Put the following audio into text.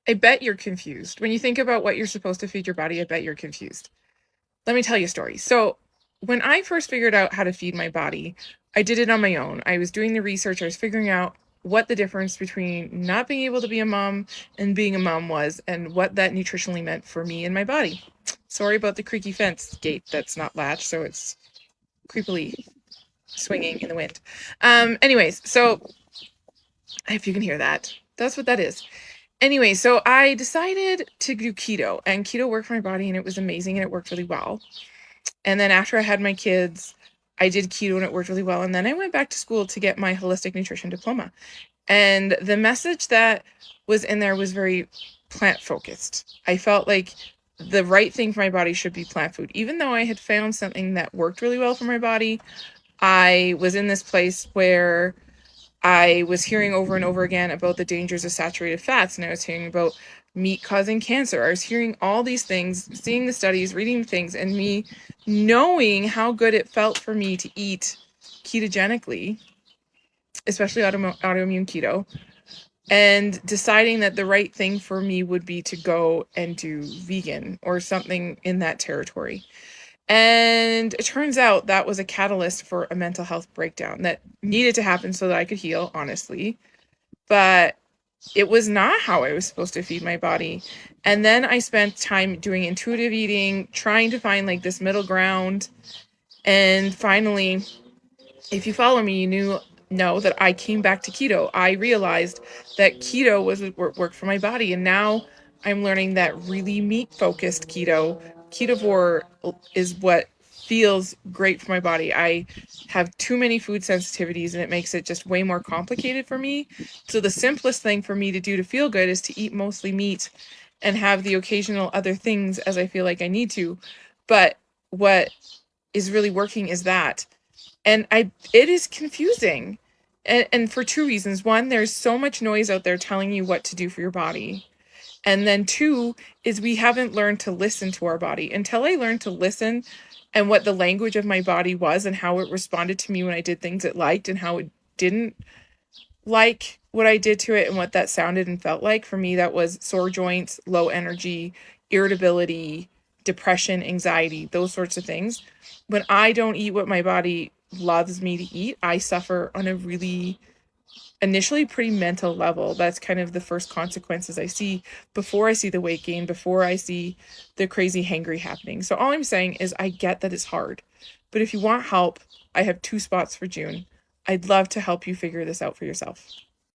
I bet you're confused. When you think about what you're supposed to feed your body, I bet you're confused. Let me tell you a story. So, when I first figured out how to feed my body, I did it on my own. I was doing the research, I was figuring out what the difference between not being able to be a mom and being a mom was, and what that nutritionally meant for me and my body. Sorry about the creaky fence gate that's not latched, so it's creepily swinging in the wind. Anyways, so if you can hear that, that's what that is. Anyway, so I decided to do keto, and keto worked for my body, and it was amazing, and it worked really well. And then after I had my kids, I did keto, and it worked really well. And then I went back to school to get my holistic nutrition diploma. And the message that was in there was very plant focused. I felt like the right thing for my body should be plant food. Even though I had found something that worked really well for my body, I was in this place where I was hearing over and over again about the dangers of saturated fats, and I was hearing about meat causing cancer. I was hearing all these things, seeing the studies, reading the things, and me knowing how good it felt for me to eat ketogenically, especially autoimmune keto, and deciding that the right thing for me would be to go and do vegan or something in that territory. And it turns out that was a catalyst for a mental health breakdown that needed to happen so that I could heal, honestly. But it was not how I was supposed to feed my body. And then I spent time doing intuitive eating, trying to find like this middle ground. And finally, if you follow me, you know that I came back to keto. I realized that keto was what worked for my body. And now I'm learning that really meat focused ketovore is what feels great for my body. I have too many food sensitivities, and it makes it just way more complicated for me. So the simplest thing for me to do to feel good is to eat mostly meat and have the occasional other things as I feel like I need to. But what is really working is that. And it is confusing. And for two reasons. One, there's so much noise out there telling you what to do for your body. And then two is we haven't learned to listen to our body. Until I learned to listen and what the language of my body was and how it responded to me when I did things it liked and how it didn't like what I did to it and what that sounded and felt like. For me, that was sore joints, low energy, irritability, depression, anxiety, those sorts of things. When I don't eat what my body loves me to eat, I suffer on a really initially pretty mental level. That's kind of the first consequences I see before I see the weight gain, before I see the crazy hangry happening. So all I'm saying is I get that it's hard. But if you want help, I have 2 spots for June. I'd love to help you figure this out for yourself.